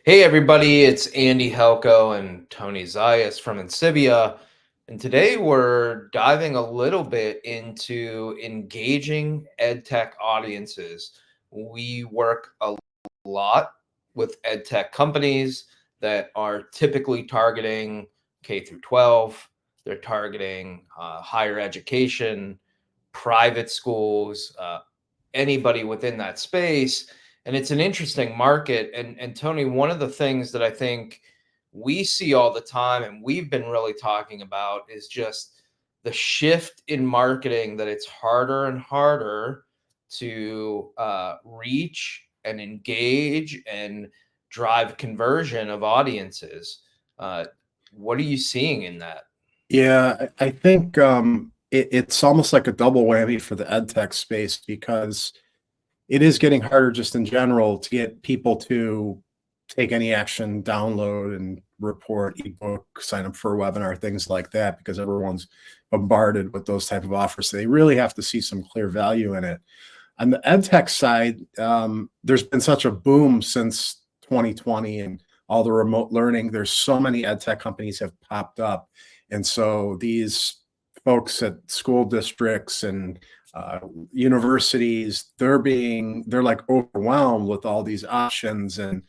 Hey everybody, it's Andy Helko and Tony Zayas from Insivia. And today we're diving a little bit into engaging EdTech audiences. We work a lot with EdTech companies that are typically targeting K through 12. They're targeting higher education, private schools, anybody within that space. And it's an interesting market. And Tony, one of the things that I think we see all the time and we've been really talking about is just the shift in marketing, that it's harder and harder to reach and engage and drive conversion of audiences. Uh, what are you seeing in that? Yeah, I think it's almost like a double whammy for the ed tech space because it is getting harder just in general to get people to take any action, download and report, ebook, sign up for a webinar, things like that, because everyone's bombarded with those type of offers. So they really have to see some clear value in it. On the ed tech side, there's been such a boom since 2020 and all the remote learning. There's so many ed tech companies have popped up. And so these folks at school districts and uh, universities, they're like overwhelmed with all these options and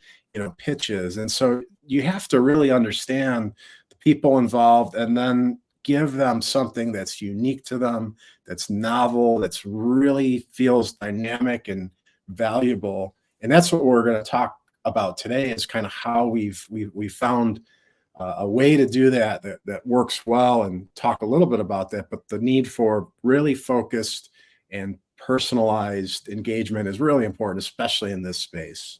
pitches. And so you have to really understand the people involved and then give them something that's unique to them, that's novel, that's really feels dynamic and valuable. And that's what we're going to talk about today, is kind of how we've found a way to do that works well, and talk a little bit about that. But the need for really focused and personalized engagement is really important, especially in this space.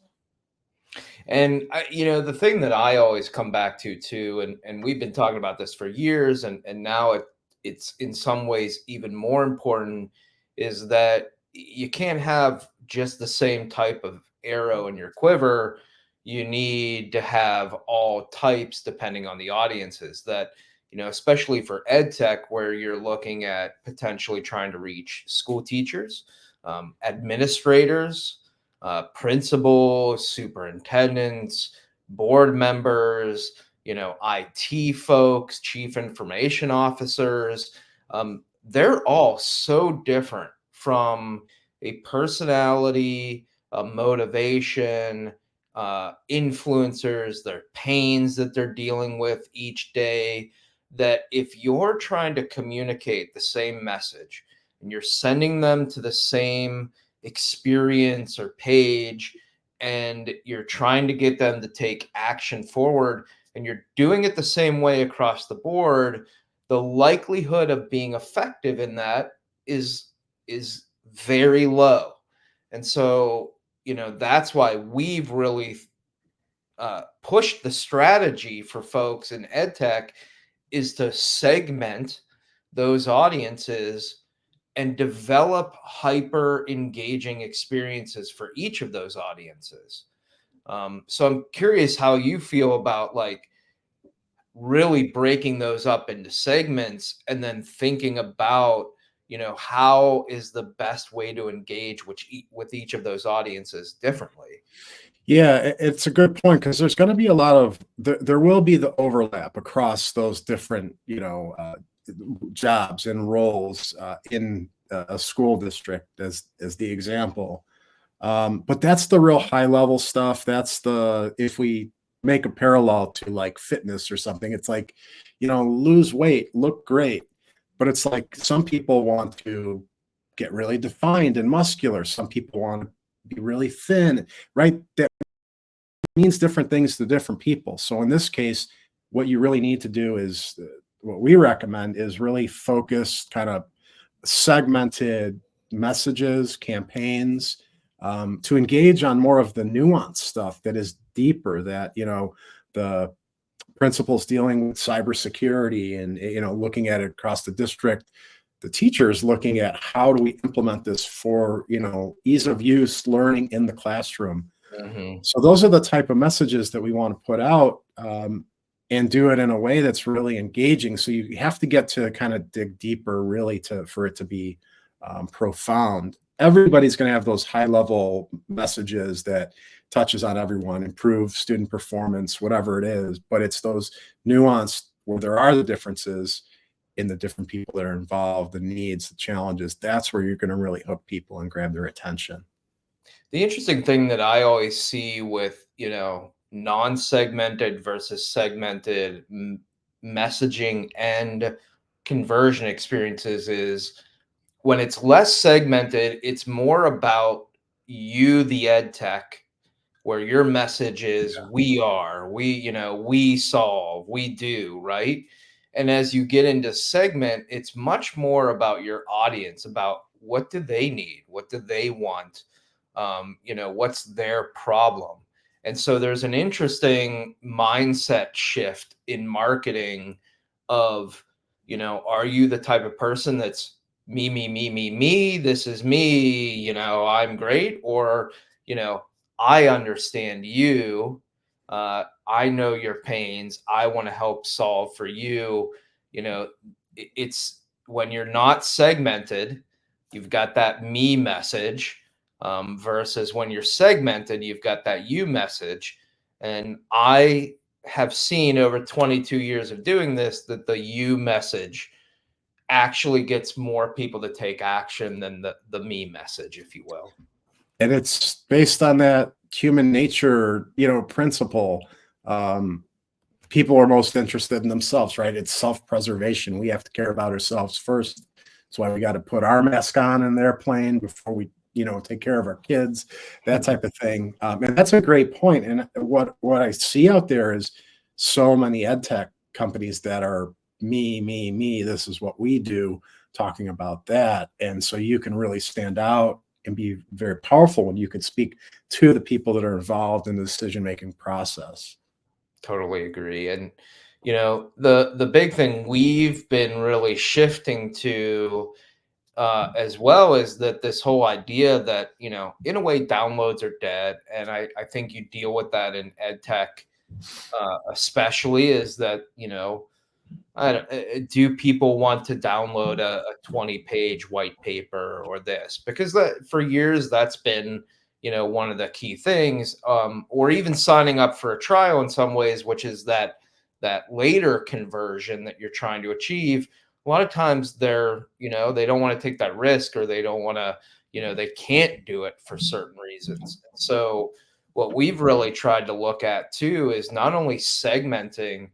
And the thing that I always come back to too, and we've been talking about this for years, and now it's in some ways even more important, is that you can't have just the same type of arrow in your quiver. You need to have all types depending on the audiences that, especially for ed tech, where you're looking at potentially trying to reach school teachers, administrators, principals, superintendents, board members, IT folks, chief information officers. They're all so different from a personality, a motivation, influencers, their pains that they're dealing with each day. That if you're trying to communicate the same message and you're sending them to the same experience or page, and you're trying to get them to take action forward, and you're doing it the same way across the board, the likelihood of being effective in that is very low. And so, that's why we've really pushed the strategy for folks in ed tech, is to segment those audiences and develop hyper engaging experiences for each of those audiences. So I'm curious how you feel about like really breaking those up into segments and then thinking about, how is the best way to engage with each of those audiences differently. Yeah, it's a good point, because there's going to be a lot of there will be the overlap across those different jobs and roles in a school district, as the example. But that's the real high level stuff. That's the if we make a parallel to like fitness or something, it's like, lose weight, look great. But it's like some people want to get really defined and muscular. Some people want to be really thin, right? That means different things to different people. So in this case, what you really need to do is what we recommend is really focused, kind of segmented messages, campaigns, to engage on more of the nuanced stuff that is deeper, that, the principals dealing with cybersecurity and, looking at it across the district, the teachers looking at how do we implement this for, ease of use learning in the classroom. Mm-hmm. So those are the type of messages that we want to put out, and do it in a way that's really engaging. So you have to get to kind of dig deeper, really, for it to be profound. everybody's going to have those high level messages that touches on everyone, improve student performance, whatever it is. But it's those nuanced where there are the differences in the different people that are involved, the needs, the challenges. That's where you're going to really hook people and grab their attention. The interesting thing that I always see with, non-segmented versus segmented messaging and conversion experiences is when it's less segmented, it's more about you, the ed tech, where your message is we are, we solve, we do, right? And as you get into segment, it's much more about your audience, about what do they need? What do they want? What's their problem? And so there's an interesting mindset shift in marketing of, are you the type of person that's me, me, me, me, me, this is me, I'm great, or, you know, I understand you. I know your pains. I want to help solve for you. You know, it's when you're not segmented, you've got that me message, versus when you're segmented, you've got that you message. And I have seen over 22 years of doing this that the you message actually gets more people to take action than the me message, if you will. And it's based on that human nature, principle. Um, People are most interested in themselves, right? It's self-preservation. We have to care about ourselves first. That's why we got to put our mask on in their plane before we, take care of our kids, that type of thing. And that's a great point. And what I see out there is so many ed tech companies that are me, me, me. This is what we do, talking about that. And so you can really stand out and be very powerful when you can speak to the people that are involved in the decision-making process. Totally agree. And the big thing we've been really shifting to, as well, is that this whole idea that, in a way, downloads are dead. And I think you deal with that in ed tech, especially, is that, I don't, do people want to download a 20-page white paper or this? Because that, for years, that's been, one of the key things, or even signing up for a trial in some ways, which is that later conversion that you're trying to achieve. A lot of times they don't want to take that risk, or they don't want to, they can't do it for certain reasons. So what we've really tried to look at too is not only segmenting,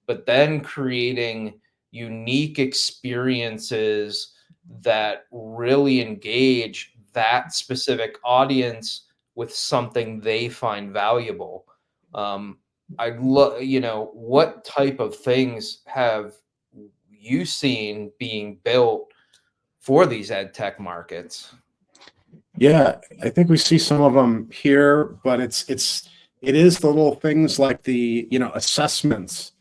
but then creating unique experiences that really engage that specific audience with something they find valuable. I love, what type of things have you seen being built for these ed tech markets? Yeah, I think we see some of them here, but it is the little things like the assessments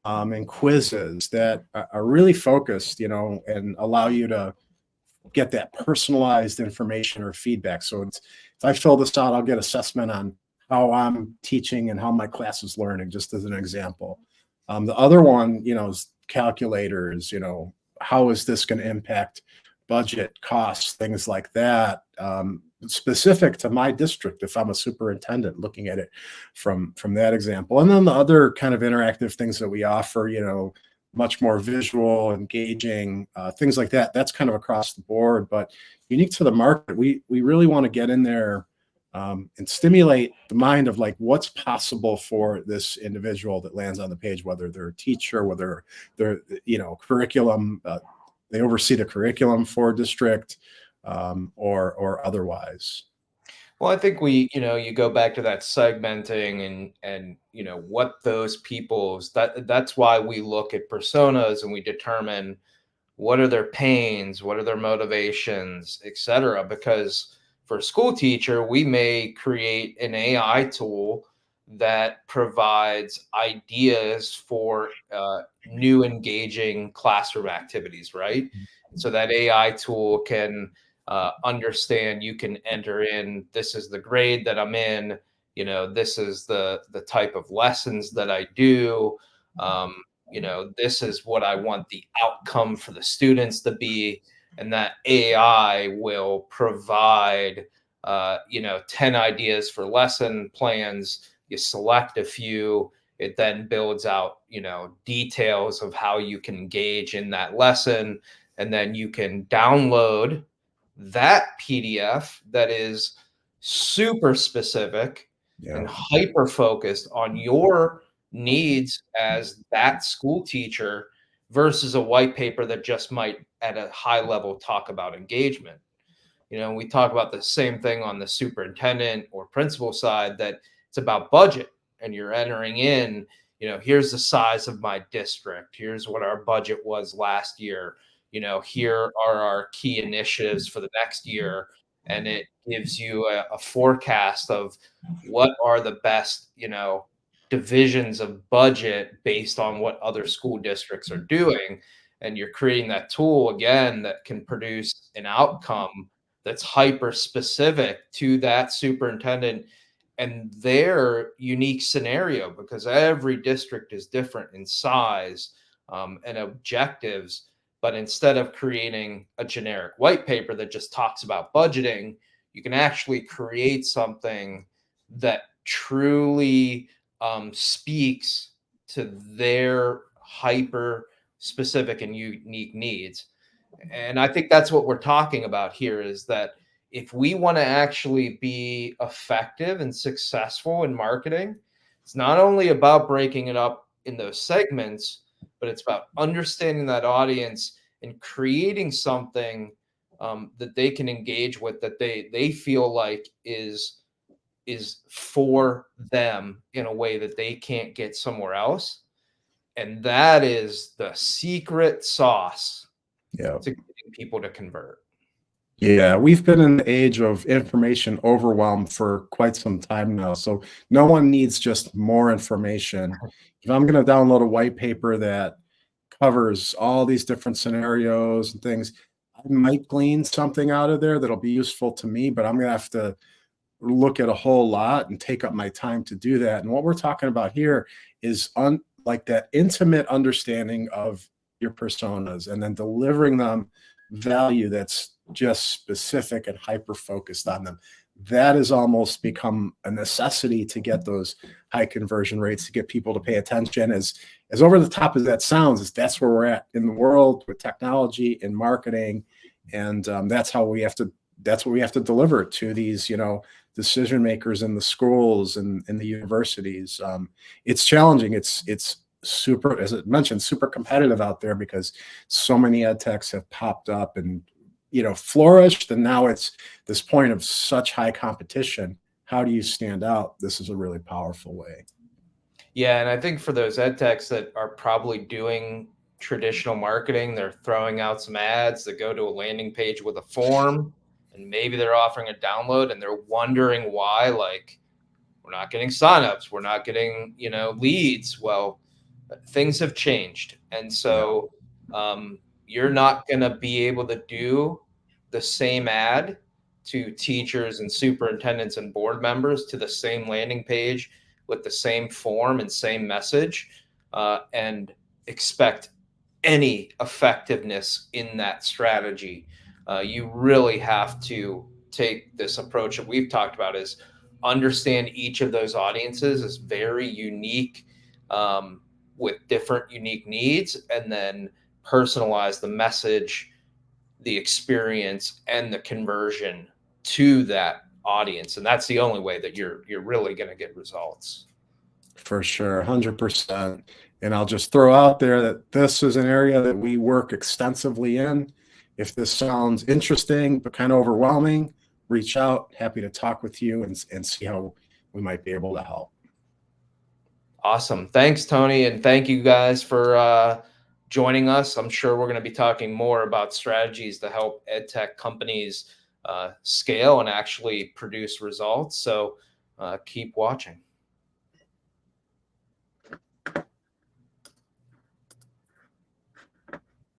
and quizzes that are really focused, and allow you to get that personalized information or feedback. So it's if I fill this out, I'll get assessment on how I'm teaching and how my class is learning, just as an example. The other one, is calculators. How is this going to impact budget, costs, things like that, specific to my district if I'm a superintendent, looking at it from that example. And then the other kind of interactive things that we offer, much more visual, engaging, things like that. That's kind of across the board, but unique to the market. We really want to get in there, and stimulate the mind of like what's possible for this individual that lands on the page, whether they're a teacher, whether they're curriculum, they oversee the curriculum for a district, or otherwise. Well, I think you go back to that segmenting and what those people's that's why we look at personas and we determine what are their pains, what are their motivations, etc. Because for a school teacher, we may create an AI tool that provides ideas for new engaging classroom activities, right? So that AI tool can understand, you can enter in, this is the grade that I'm in, this is the type of lessons that I do, this is what I want the outcome for the students to be. and that AI will provide, 10 ideas for lesson plans. You select a few, it then builds out, details of how you can engage in that lesson. And then you can download that PDF that is super specific Yeah. and hyper focused on your needs as that school teacher versus a white paper that just might at a high level talk about engagement. We talk about the same thing on the superintendent or principal side, that it's about budget, and you're entering in, here's the size of my district. Here's what our budget was last year. Here are our key initiatives for the next year. And it gives you a forecast of what are the best, divisions of budget based on what other school districts are doing. And you're creating that tool again that can produce an outcome that's hyper specific to that superintendent and their unique scenario, because every district is different in size, and objectives. But instead of creating a generic white paper that just talks about budgeting, you can actually create something that truly, speaks to their hyper specific and unique needs. And I think that's what we're talking about here, is that if we want to actually be effective and successful in marketing, it's not only about breaking it up in those segments, but it's about understanding that audience and creating something, that they can engage with, that they feel like is for them in a way that they can't get somewhere else. And that is the secret sauce Yeah. to getting people to convert. Yeah, we've been in the age of information overwhelm for quite some time now. So no one needs just more information. If I'm going to download a white paper that covers all these different scenarios and things, I might glean something out of there that'll be useful to me, but I'm going to have to look at a whole lot and take up my time to do that. And what we're talking about here is like that intimate understanding of your personas and then delivering them value that's just specific and hyper focused on them. That has almost become a necessity to get those high conversion rates, to get people to pay attention. As over the top as that sounds, is that's where we're at in the world with technology and marketing, and that's how we have to. That's what we have to deliver to these, decision makers in the schools and in the universities. It's challenging. It's super, as it mentioned, super competitive out there because so many ed techs have popped up and flourished, and now it's this point of such high competition. How do you stand out? This is a really powerful way. Yeah, and I think for those ed techs that are probably doing traditional marketing, they're throwing out some ads that go to a landing page with a form, and maybe they're offering a download, and they're wondering why, like, we're not getting signups, we're not getting, leads. Well, things have changed. And Yeah, so, you're not going to be able to do the same ad to teachers and superintendents and board members to the same landing page with the same form and same message, and expect any effectiveness in that strategy. You really have to take this approach that we've talked about, is understand each of those audiences is very unique, with different unique needs, and then personalize the message, the experience, and the conversion to that audience. And that's the only way that you're really going to get results. for sure, 100%. And I'll just throw out there that this is an area that we work extensively in. If this sounds interesting but kind of overwhelming, reach out. Happy to talk with you and see how we might be able to help. Awesome. Thanks, Tony. And thank you guys for, joining us. I'm sure we're going to be talking more about strategies to help ed tech companies, scale and actually produce results. So, keep watching.